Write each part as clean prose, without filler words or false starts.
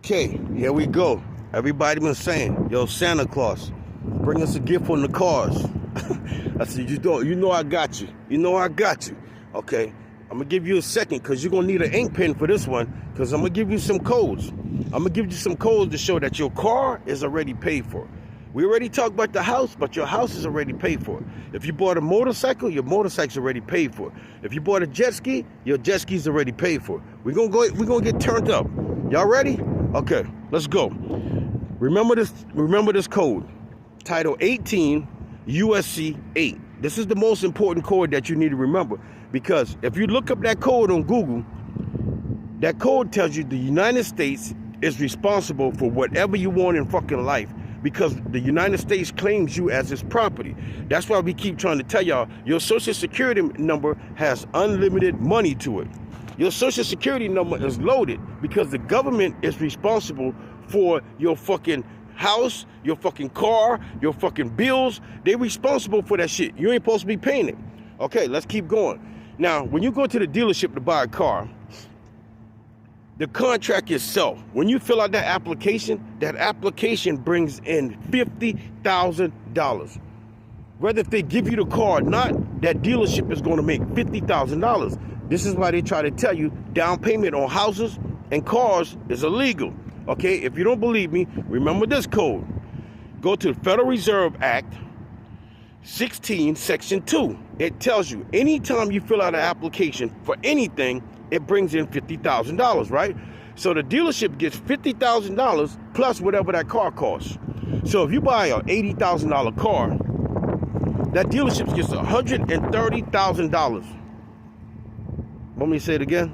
Okay, here we go. Everybody been saying, yo, Santa Claus, bring us a gift on the cars. I said, you know I got you. You know I got you. Okay, I'm going to give you a second because you're going to need an ink pen for this one because I'm going to give you some codes. I'm going to give you some codes to show that your car is already paid for. We already talked about the house, but your house is already paid for. If you bought a motorcycle, your motorcycle's already paid for. If you bought a jet ski, your jet ski's already paid for. We're gonna get turned up. Y'all ready? Okay, let's go. Remember this code. Title 18, USC 8. This is the most important code that you need to remember, because if you look up that code on Google, that code tells you the United States is responsible for whatever you want in fucking life, because the United States claims you as its property. That's why we keep trying to tell y'all your social security number has unlimited money to it. Your social security number is loaded because the government is responsible for your fucking house, your fucking car, your fucking bills. They're responsible for that shit. You ain't supposed to be paying it. Okay, let's keep going. Now, when you go to the dealership to buy a car, the contract itself, when you fill out that application brings in $50,000. Whether if they give you the car or not, that dealership is going to make $50,000. This is why they try to tell you down payment on houses and cars is illegal. Okay, if you don't believe me, remember this code. Go to the Federal Reserve Act 16, Section 2. It tells you anytime you fill out an application for anything, it brings in $50,000, right? So the dealership gets $50,000 plus whatever that car costs. So if you buy an $80,000 car, that dealership gets $130,000. Want me to say it again?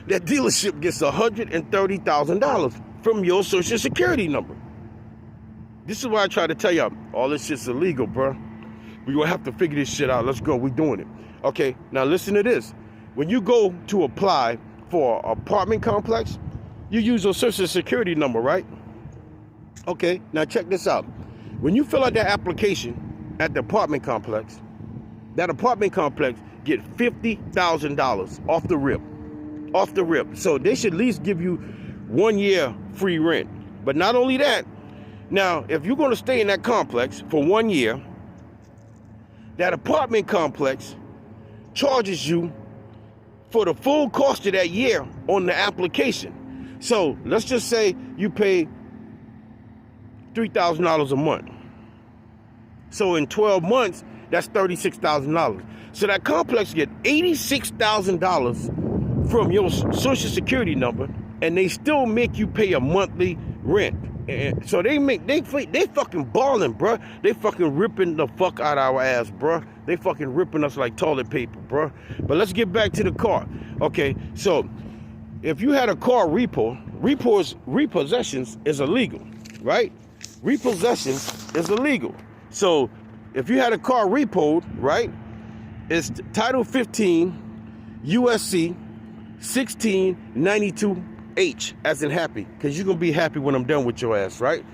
That dealership gets $130,000 from your social security number. This is why I try to tell y'all, all this shit's illegal, bro. We gonna have to figure this shit out. Let's go, we doing it. Okay, now listen to this. When you go to apply for an apartment complex, you use your social security number, right? Okay, now check this out. When you fill out that application at the apartment complex, that apartment complex get $50,000 off the rip. Off the rip. So they should at least give you 1 year free rent. But not only that, now if you're gonna stay in that complex for 1 year, that apartment complex charges you for the full cost of that year on the application. So let's just say you pay $3,000 a month. So in 12 months, that's $36,000. So that complex get $86,000 from your social security number, and they still make you pay a monthly rent. And so they fucking balling, bruh. They fucking ripping the fuck out of our ass, bruh. They fucking ripping us like toilet paper, bruh. But let's get back to the car. Okay, so if you had a car repossessions is illegal, right? Repossessions is illegal. So if you had a car repoed, right, it's Title 15, USC 1692H, as in happy, because you're going to be happy when I'm done with your ass, right?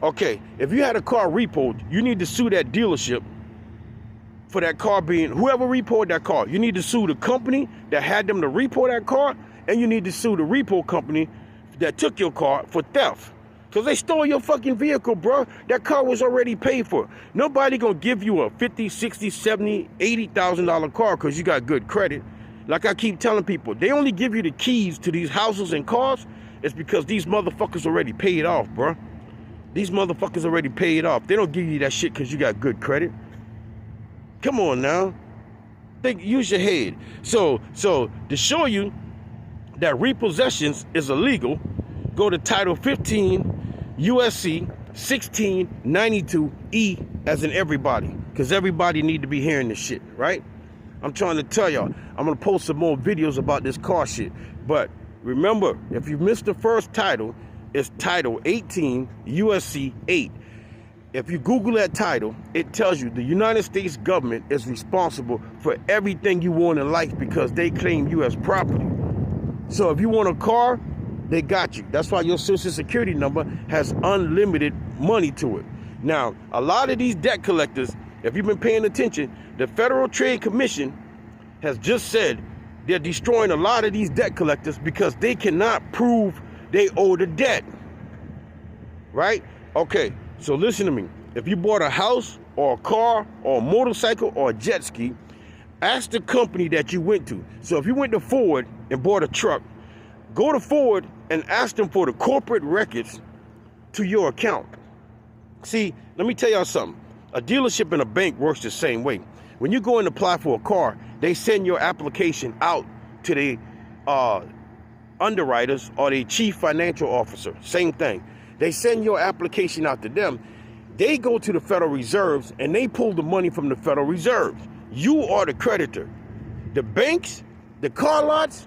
Okay, if you had a car repoed, you need to sue that dealership for that car being, whoever repoed that car. You need to sue the company that had them to repo that car, and you need to sue the repo company that took your car for theft. Because they stole your fucking vehicle, bro. That car was already paid for. Nobody gonna give you a $50,000, $60,000, $70,000, $80,000 car because you got good credit. Like I keep telling people, they only give you the keys to these houses and cars. It's because these motherfuckers already paid off, bro. These motherfuckers already paid off. They don't give you that shit because you got good credit. Come on now. Use your head. So to show you that repossessions is illegal, go to Title 15, USC 1692E, as in everybody, because everybody need to be hearing this shit, right? I'm trying to tell y'all, I'm going to post some more videos about this car shit. But remember, if you missed the first title, it's Title 18, USC 8. If you Google that title, it tells you the United States government is responsible for everything you want in life because they claim you as property. So if you want a car, they got you. That's why your social security number has unlimited money to it. Now, a lot of these debt collectors, if you've been paying attention, the Federal Trade Commission has just said they're destroying a lot of these debt collectors because they cannot prove they owe the debt. Right? Okay, so listen to me. If you bought a house or a car or a motorcycle or a jet ski, ask the company that you went to. So if you went to Ford and bought a truck, go to Ford and ask them for the corporate records to your account. See, let me tell y'all something. A dealership and a bank works the same way. When you go and apply for a car, they send your application out to the underwriters or the chief financial officer. Same thing. They send your application out to them. They go to the Federal Reserves and they pull the money from the Federal Reserves. You are the creditor. The banks, the car lots,